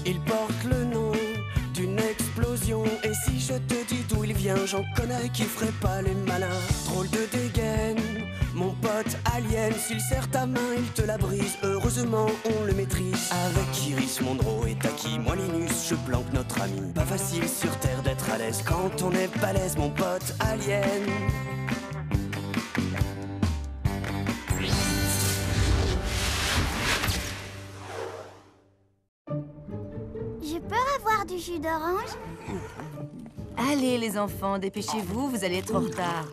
Il porte le nom d'une explosion. Et si je te dis d'où il vient, j'en connais qui feraient pas les malins. Drôle de dégaine, mon pote alien. S'il serre ta main, il te la brise. Heureusement, on le maîtrise. Avec Iris, Mondro et Taki, moi Linus, je planque notre ami. Pas facile sur Terre d'être à l'aise quand on est balèze, mon pote alien. Je peux avoir du jus d'orange? Allez, les enfants, dépêchez-vous, vous allez être en retard.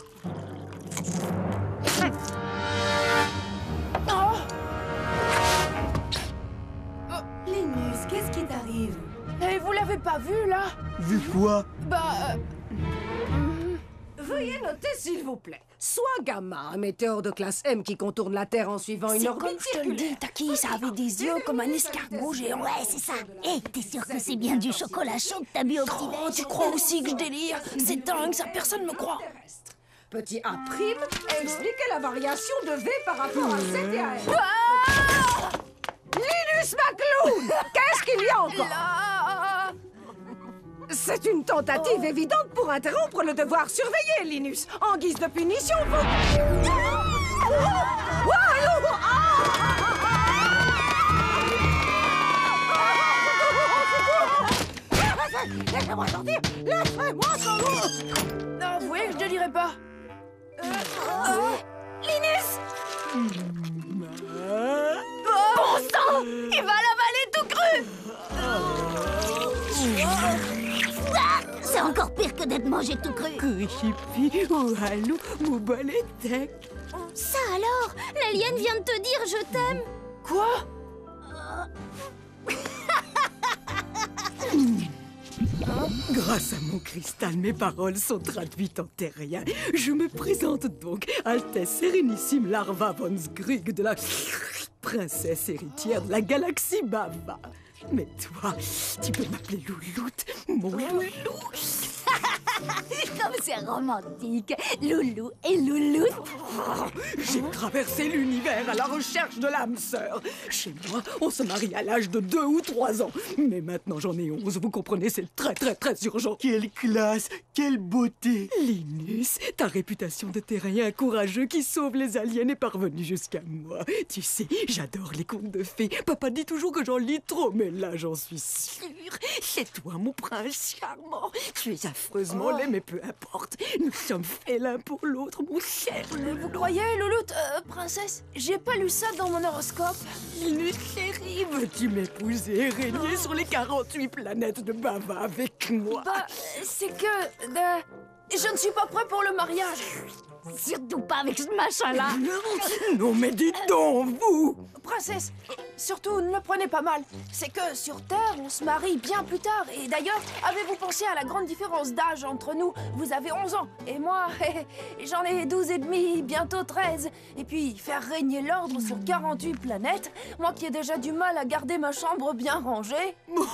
Linus, qu'est-ce qui t'arrive? Et vous l'avez pas vu, là? Vu quoi? Veuillez noter, s'il vous plaît. Soit Gamma, un météore de classe M qui contourne la Terre en suivant une orbite Comme je te le dis, Taki, ça avait des yeux comme un escargot géant. Ouais, c'est ça. Hé, t'es sûr que c'est bien du chocolat chaud que t'as bu au petit-déj? Oh, tu crois aussi que je délire? C'est dingue, ça, personne me croit. Petit A' expliquait la variation de V par rapport à 7 et à R. Linus McClown! Qu'est-ce qu'il y a encore? C'est une tentative évidente pour interrompre le devoir surveillé, Linus. En guise de punition, vous... Laissez-moi sortir! Laissez-moi sortir! Avouez, je ne dirai pas. Linus! Bon sang! Il va l'avaler tout cru! C'est encore pire que d'être mangé tout cru. Couchipi, ouhalou, moubaletek. Ça alors? L'alien vient de te dire je t'aime. Quoi? Grâce à mon cristal, mes paroles sont traduites en terrien. Je me présente donc, Altesse Sérénissime Larva von Sgrig de la princesse héritière de la galaxie Bava. Mais toi, tu peux m'appeler Louloute, mon loulou. Comme c'est romantique. Loulou et Louloute. J'ai traversé l'univers à la recherche de l'âme sœur. Chez moi, on se marie à l'âge de 2 ou 3 ans. Mais maintenant, j'en ai 11, vous comprenez, c'est très urgent. Quelle classe! Quelle beauté! Linus, ta réputation de terrien courageux qui sauve les aliens est parvenue jusqu'à moi. Tu sais, j'adore les contes de fées. Papa dit toujours que j'en lis trop, mais là, j'en suis sûre. C'est toi, mon prince charmant. Tu es affreusement laid, mais peu importe. Nous sommes faits l'un pour l'autre, mon cher. Vous croyez, Louloute, princesse? J'ai pas lu ça dans mon horoscope. Linus chérie, veux-tu m'épouser et régner sur les 48 planètes de Bava avec moi? C'est que... je ne suis pas prêt pour le mariage. Surtout pas avec ce machin-là. Non, mais dites donc, vous! Princesse, surtout ne le prenez pas mal. C'est que sur Terre, on se marie bien plus tard. Et d'ailleurs, avez-vous pensé à la grande différence d'âge entre nous? Vous avez 11 ans et moi, j'en ai 12 et demi, bientôt 13. Et puis, faire régner l'ordre sur 48 planètes, moi qui ai déjà du mal à garder ma chambre bien rangée. Vous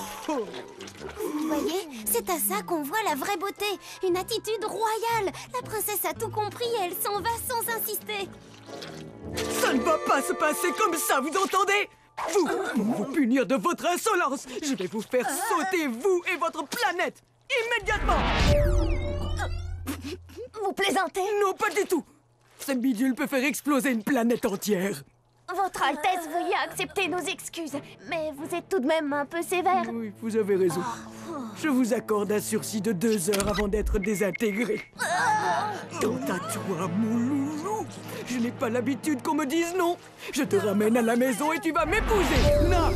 voyez, c'est à ça qu'on voit la vraie beauté. Une attitude royale. La princesse a tout compris et elle s'en va sans insister. Ça ne va pas se passer comme ça, vous entendez? Vous, pour vous punir de votre insolence, je vais vous faire sauter, vous et votre planète, immédiatement! Vous plaisantez? Non, pas du tout! Ce bidule peut faire exploser une planète entière. Votre Altesse, veuillez accepter nos excuses. Mais vous êtes tout de même un peu sévère. Oui, vous avez raison. Je vous accorde un sursis de 2 heures avant d'être désintégré. Quant à toi, mon loulou, je n'ai pas l'habitude qu'on me dise non. Je te ramène à la maison et tu vas m'épouser. Non.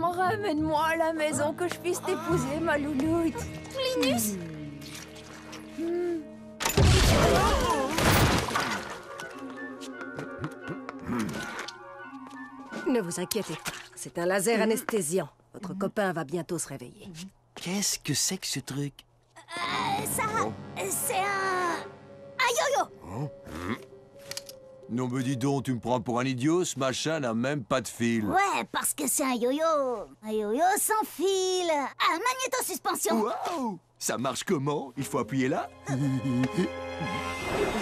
Ramène-moi à la maison que je puisse t'épouser, ma louloute. Linus? Ne vous inquiétez pas, c'est un laser anesthésiant. Votre copain va bientôt se réveiller. Qu'est-ce que c'est que ce truc? C'est un yo-yo. Non mais dis donc, tu me prends pour un idiot, ce machin n'a même pas de fil. Ouais, parce que c'est un yo-yo. Un yo-yo sans fil. Ah, magnétosuspension. Waouh! Ça marche comment? Il faut appuyer là?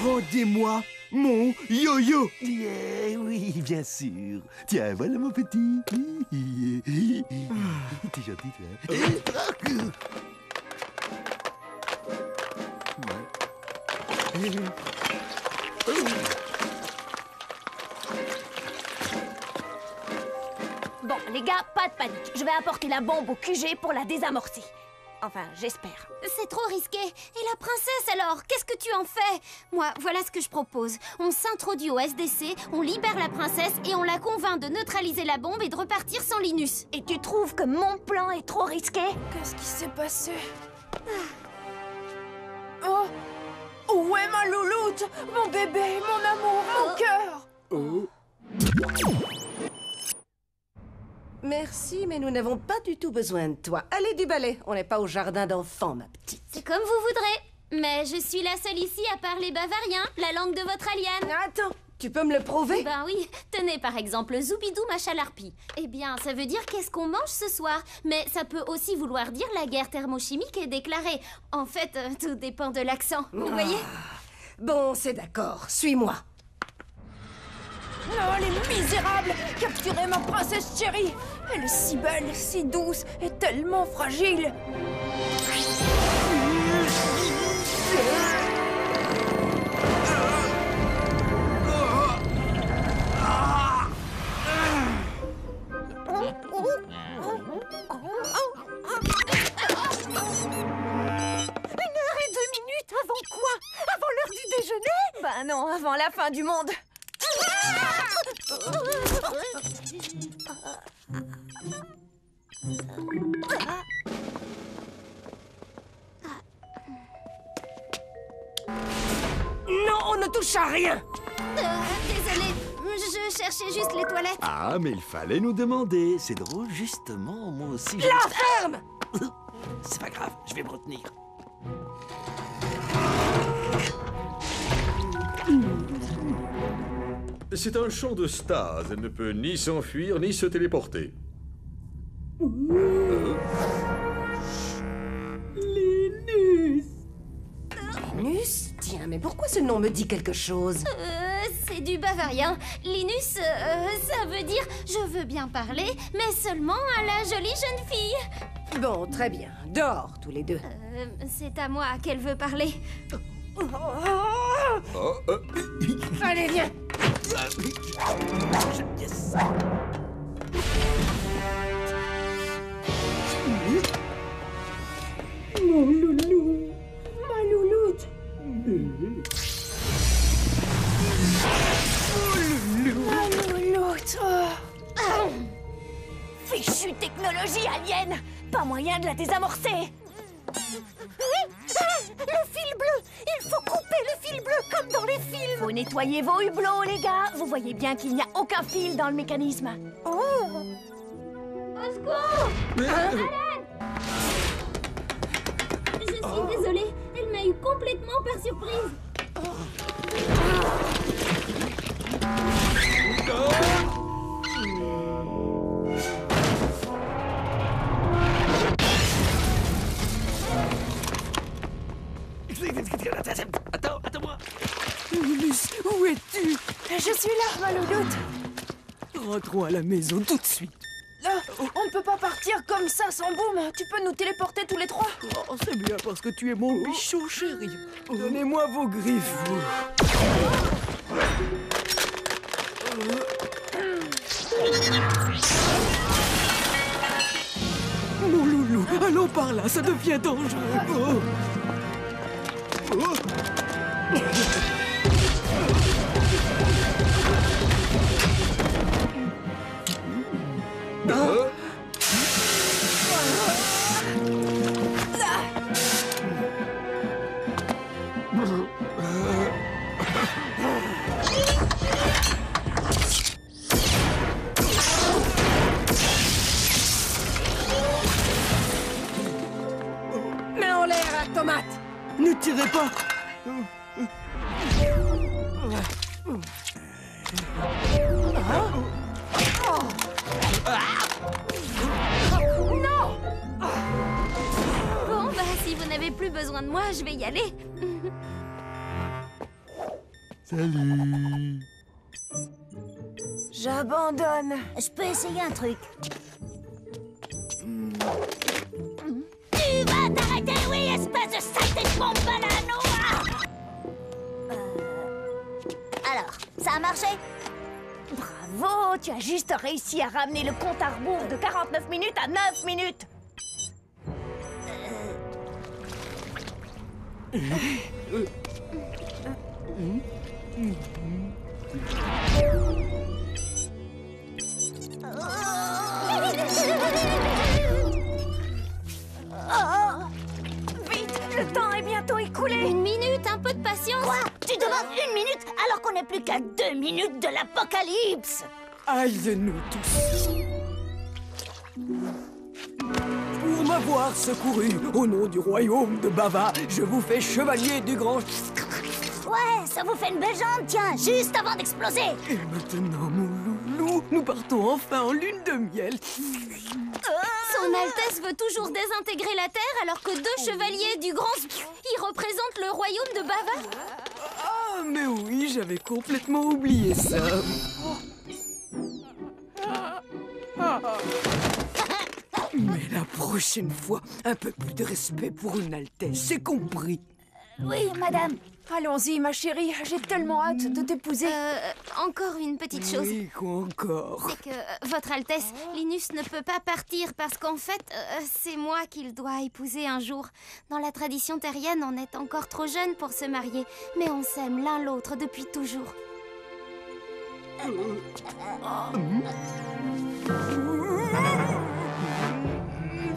Rendez-moi mon yo-yo. Oui, bien sûr. Tiens, voilà mon petit. T'es gentil, toi. Bon, les gars, pas de panique. Je vais apporter la bombe au QG pour la désamorcer. Enfin, j'espère. C'est trop risqué. Et la princesse alors? Qu'est-ce que tu en fais? Moi, voilà ce que je propose. On s'introduit au SDC, on libère la princesse et on la convainc de neutraliser la bombe et de repartir sans Linus. Et tu trouves que mon plan est trop risqué? Qu'est-ce qui s'est passé? Oh! Où est ma louloute? Mon bébé, mon amour, mon cœur! Oh. Merci, mais nous n'avons pas du tout besoin de toi. Allez du balai, on n'est pas au jardin d'enfants, ma petite. C'est comme vous voudrez. Mais je suis la seule ici à parler bavarien, la langue de votre alien. Attends, tu peux me le prouver? Ben oui, tenez par exemple Zoubidou Machalarpi. Eh bien, ça veut dire qu'est-ce qu'on mange ce soir. Mais ça peut aussi vouloir dire la guerre thermochimique est déclarée. En fait, tout dépend de l'accent, vous voyez? Bon, c'est d'accord, suis-moi. Oh, les misérables! Capturez ma princesse chérie! Elle est si belle, si douce et tellement fragile! Avant quoi? Avant l'heure du déjeuner? Bah non, avant la fin du monde. Non, on ne touche à rien. Désolée, je cherchais juste les toilettes. Ah, mais il fallait nous demander. C'est drôle, justement, moi aussi. La ferme! C'est pas grave, je vais me retenir. C'est un champ de stase. Elle ne peut ni s'enfuir, ni se téléporter. Linus. Linus? Tiens, mais pourquoi ce nom me dit quelque chose? C'est du bavarien. Linus, ça veut dire je veux bien parler, mais seulement à la jolie jeune fille. Bon, très bien. Dehors, tous les deux. C'est à moi qu'elle veut parler. Allez, viens. Yes. Mon loulou. Ma louloute! Ma louloute! Oh. Fichue technologie alien! Pas moyen de la désamorcer! Le fil bleu! Il faut couper le fil bleu comme dans les films! Faut nettoyer vos hublots, les gars! Vous voyez bien qu'il n'y a aucun fil dans le mécanisme. Au secours! Alan! Je suis désolée, elle m'a eu complètement par surprise. Attends-moi. Linus, où es-tu? Je suis là, ma louloute! Rentrons à la maison tout de suite. On ne peut pas partir comme ça sans boum! Tu peux nous téléporter tous les trois? Oh, c'est bien parce que tu es mon bichon chéri. Donnez-moi vos griffes, vous. Mon loulou, allons par là, ça devient dangereux. Mets en l'air à tomate. Ne tirez pas. Bon, bah si vous n'avez plus besoin de moi, je vais y aller. Salut. J'abandonne. Je peux essayer un truc. Tu vas t'arrêter, oui, espèce de saleté de mon banano. Alors, ça a marché? Bravo, tu as juste réussi à ramener le compte à rebours de 49 minutes à 9 minutes. Oh, vite, le temps est bientôt écoulé. Une minute, un peu de patience. Quoi? Tu demandes une minute alors qu'on n'est plus qu'à 2 minutes de l'apocalypse. Aïe de nous tous. Pour m'avoir secouru au nom du royaume de Bava, je vous fais chevalier du grand... Ouais, ça vous fait une belle jambe, tiens, juste avant d'exploser. Et maintenant, mon loulou, nous partons enfin en lune de miel. Son Altesse veut toujours désintégrer la Terre alors que 2 chevaliers du grand... Ils représentent le royaume de Bava. Ah, mais oui, j'avais complètement oublié ça. Mais la prochaine fois, un peu plus de respect pour une Altesse, c'est compris. Oui, madame. Allons-y, ma chérie, j'ai tellement hâte de t'épouser. Encore une petite chose. Oui, quoi encore? C'est que, Votre Altesse, Linus ne peut pas partir parce qu'en fait, c'est moi qu'il doit épouser un jour. Dans la tradition terrienne, on est encore trop jeune pour se marier, mais on s'aime l'un l'autre depuis toujours.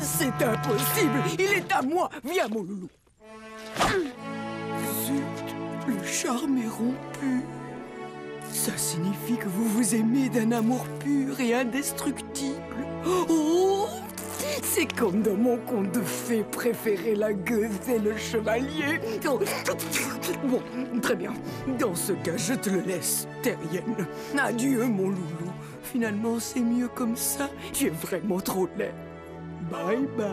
C'est impossible! Il est à moi! Viens, mon loulou! Zut! Le charme est rompu. Ça signifie que vous vous aimez d'un amour pur et indestructible. Oh! C'est comme dans mon conte de fées préféré, la gueuse et le chevalier. Oh. Bon, très bien. Dans ce cas, je te le laisse, terrienne. Adieu, mon loulou. Finalement, c'est mieux comme ça. Tu es vraiment trop laid. Bye bye.